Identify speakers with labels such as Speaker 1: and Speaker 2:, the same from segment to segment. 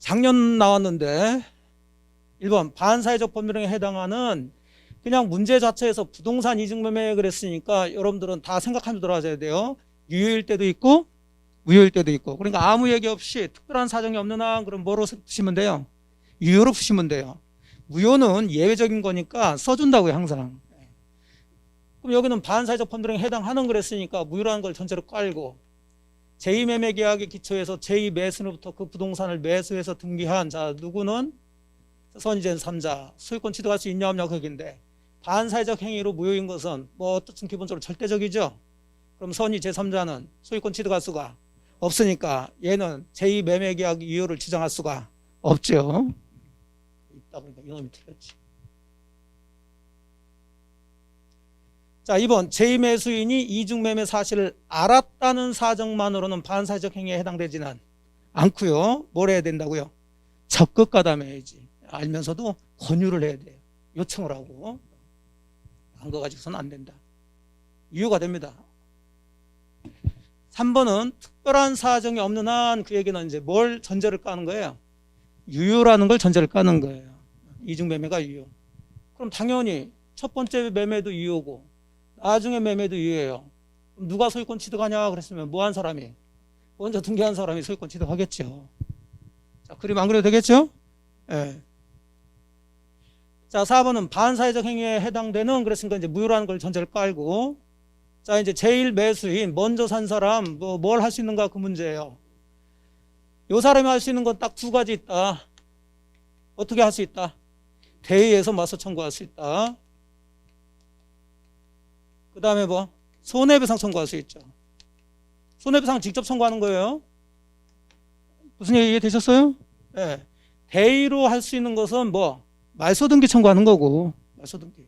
Speaker 1: 작년 나왔는데 1번 반사회적 법률행위에 해당하는 그냥 문제 자체에서 부동산 이중매매 그랬으니까 여러분들은 다 생각하면서 들어가셔야 돼요. 유효일 때도 있고 무효일 때도 있고. 그러니까 아무 얘기 없이 특별한 사정이 없는 한 그럼 뭐로 푸시면 돼요? 유효로 푸시면 돼요. 무효는 예외적인 거니까 써준다고요 항상. 그럼 여기는 반사회적 법률행위에 해당하는 그랬으니까 무효라는 걸 전제로 깔고 제2매매계약에 기초해서 제2매수로부터 그 부동산을 매수해서 등기한 자 누구는 선의제는 3자 소유권 취득할 수 있냐 없냐 그 얘기인데 반사회적 행위로 무효인 것은 뭐 어떻든 기본적으로 절대적이죠. 그럼 선의 제3자는 소유권 취득할 수가 없으니까 얘는 제2매매계약 유효를 주장할 수가 없죠. 있다 보니까 이놈이 틀렸지. 자, 2번 제2매수인이 이중매매 사실을 알았다는 사정만으로는 반사회적 행위에 해당되지는 않고요. 뭘 해야 된다고요? 적극 가담해야지. 알면서도 권유를 해야 돼요. 요청을 하고. 안 거 가지고서는 안 된다. 이유가 됩니다. 3번은 특별한 사정이 없는 한 그 얘기는 이제 뭘 전제를 까는 거예요? 유효라는 걸 전제를 까는 거예요. 이중매매가 유효. 그럼 당연히 첫 번째 매매도 유효고 나중에 매매도 유효해요. 그럼 누가 소유권 취득하냐 그랬으면 뭐 한 사람이? 먼저 등기한 사람이 소유권 취득하겠죠. 자, 그림 안 그려도 되겠죠? 예. 자, 4번은 반사회적 행위에 해당되는 그랬으니까 이제 무효라는 걸 전제를 깔고 자, 이제 제1 매수인 먼저 산 사람 뭘 할 수 있는가 그 문제예요. 요 사람이 할 수 있는 건 딱 두 가지 있다. 어떻게 할 수 있다? 대의에서 맞서 청구할 수 있다. 그 다음에 뭐? 손해배상 청구할 수 있죠. 손해배상 직접 청구하는 거예요. 무슨 얘기 이해되셨어요? 네. 대의로 할 수 있는 것은 뭐? 말소등기 청구하는 거고. 말소등기.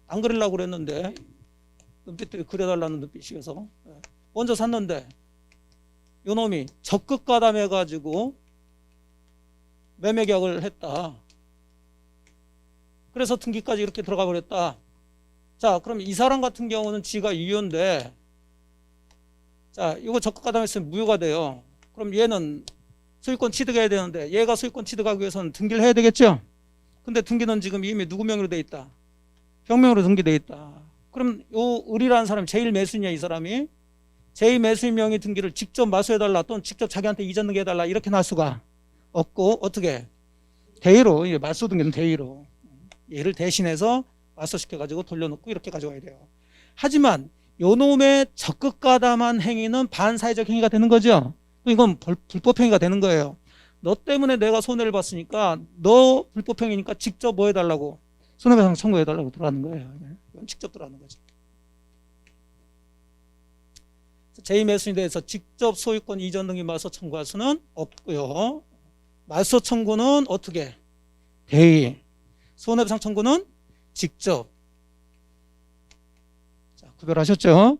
Speaker 1: 안 그리려고 그랬는데 눈빛들이 그려달라는 눈빛이어서 먼저 샀는데 요놈이 적극 가담해가지고 매매계약을 했다. 그래서 등기까지 이렇게 들어가 버렸다. 자, 그럼 이 사람 같은 경우는 지가 유효인데 자, 이거 적극 가담했으면 무효가 돼요. 그럼 얘는 소유권 취득해야 되는데 얘가 소유권 취득하기 위해서는 등기를 해야 되겠죠? 근데 등기는 지금 이미 누구 명의로 돼 있다? 형명으로 등기돼 있다. 그럼 요 을이라는 사람이 제1 매수인이야. 이 사람이 제2 매수인 명의 등기를 직접 마소해달라 또는 직접 자기한테 이전 등기해달라 이렇게 할 수가 없고 어떻게? 대의로 말소 등기는 대의로 얘를 대신해서 말소시켜가지고 돌려놓고 이렇게 가져와야 돼요. 하지만 요 놈의 적극 가담한 행위는 반사회적 행위가 되는 거죠. 이건 불법 행위가 되는 거예요. 너 때문에 내가 손해를 봤으니까 너 불법 행위니까 직접 뭐 해달라고? 손해배상 청구해달라고 들어가는 거예요. 이건 직접 들어가는 거죠. 제2매수인에 대해서 직접 소유권 이전 등기 말소 청구할 수는 없고요. 말소 청구는 어떻게? 대의. 손해배상 청구는 직접. 자, 구별하셨죠?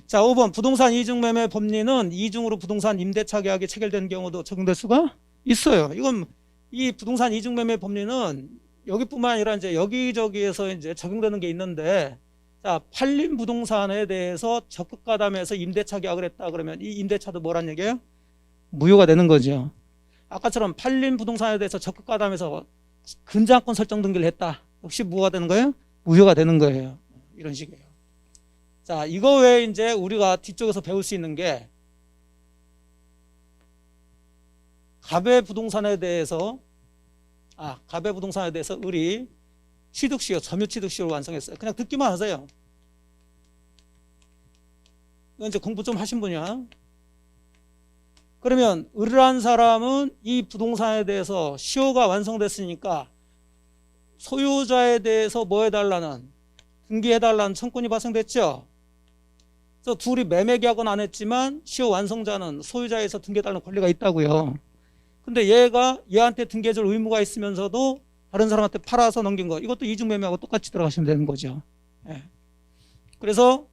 Speaker 1: 자, 5번 부동산 이중매매 법리는 이중으로 부동산 임대차 계약이 체결된 경우도 적용될 수가 있어요. 이건 이 부동산 이중매매 법리는 여기뿐만 아니라 이제 여기저기에서 이제 적용되는 게 있는데, 자, 팔린 부동산에 대해서 적극 가담해서 임대차 계약을 했다 그러면 이 임대차도 뭐란 얘기예요? 무효가 되는 거죠. 아까처럼 팔린 부동산에 대해서 적극 가담해서 근저당권 설정 등기를 했다. 역시 뭐가 되는 거예요? 무효가 되는 거예요. 이런 식이에요. 자, 이거 외에 이제 우리가 뒤쪽에서 배울 수 있는 게 갑의 부동산에 대해서 을이 취득시효, 점유취득시효를 완성했어요. 그냥 듣기만 하세요. 이건 이제 공부 좀 하신 분이야. 그러면 을이라는 사람은 이 부동산에 대해서 시효가 완성됐으니까 소유자에 대해서 뭐 해달라는, 등기해달라는 청구권이 발생됐죠. 그래서 둘이 매매계약은 안 했지만 시효 완성자는 소유자에서 등기해달라는 권리가 있다고요. 근데 얘가 얘한테 등기해줄 의무가 있으면서도 다른 사람한테 팔아서 넘긴 거, 이것도 이중매매하고 똑같이 들어가시면 되는 거죠. 예. 그래서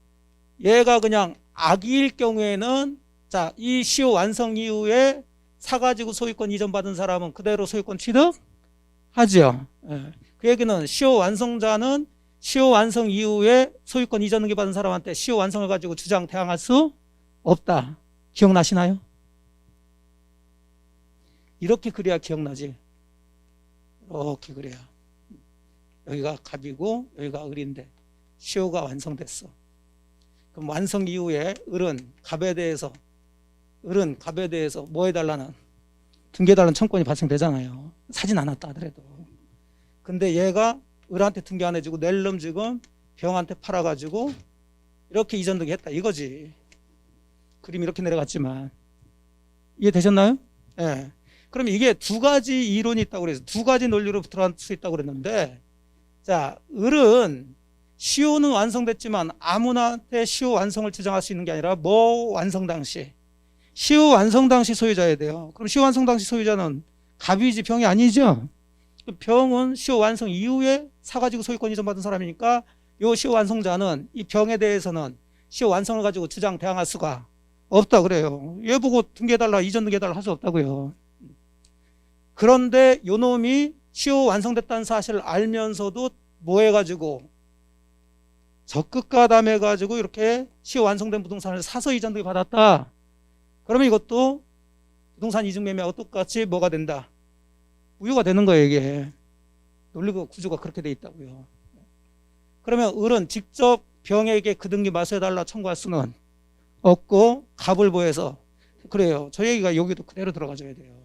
Speaker 1: 얘가 그냥 악의일 경우에는 자, 이 시효 완성 이후에 사가지고 소유권 이전받은 사람은 그대로 소유권 취득하죠. 예. 그 얘기는 시효 완성자는 시효 완성 이후에 소유권 이전 등기받은 사람한테 시효 완성을 가지고 주장 대항할 수 없다. 기억나시나요? 이렇게 그래야 기억나지. 이렇게 그래야. 여기가 갑이고 여기가 을인데 시효가 완성됐어. 그럼 완성 이후에 을은 갑에 대해서 뭐 해달라는 등기해달라는 청권이 발생되잖아요. 사진 않았다 하더라도. 근데 얘가 을한테 등기 안 해주고 낼름 지금 병한테 팔아가지고 이렇게 이전 등기했다 이거지. 그림이 이렇게 내려갔지만 이해되셨나요? 예. 네. 그럼 이게 두 가지 이론이 있다고 그래서 두 가지 논리로 들어갈 수 있다고 그랬는데, 자, 을은 시효는 완성됐지만 아무나한테 시효 완성을 주장할 수 있는 게 아니라 뭐 완성 당시 시효 완성 당시 소유자여야 돼요. 그럼 시효 완성 당시 소유자는 갑이지 병이 아니죠. 병은 시효 완성 이후에 사가지고 소유권 이전받은 사람이니까 이 시효 완성자는 이 병에 대해서는 시효 완성을 가지고 주장 대항할 수가 없다 그래요. 얘 보고 등기해달라 이전 등기해달라 할 수 없다고요. 그런데 요 놈이 시효 완성됐다는 사실을 알면서도 뭐 해가지고 적극가담해가지고 이렇게 시효 완성된 부동산을 사서 이전 등기 받았다. 그러면 이것도 부동산 이중매매하고 똑같이 뭐가 된다? 우유가 되는 거예요, 이게. 논리가 구조가 그렇게 돼 있다고요. 그러면 을은 직접 병에게 그 등기 마소해달라 청구할 수는 없고 갑을 보여서 그래요. 저 얘기가 여기도 그대로 들어가줘야 돼요.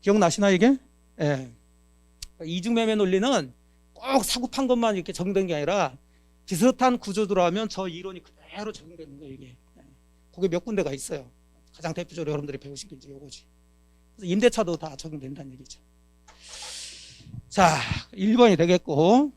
Speaker 1: 기억나시나 이게? 예. 네. 이중매매 논리는 꼭 사고 판 것만 이렇게 적용된 게 아니라 비슷한 구조로 하면 저 이론이 그대로 적용되는 거예요, 이게. 그게 몇 군데가 있어요. 가장 대표적으로 여러분들이 배우신 게 이제 요거지. 그래서 임대차도 다 적용된다는 얘기죠. 자, 1번이 되겠고.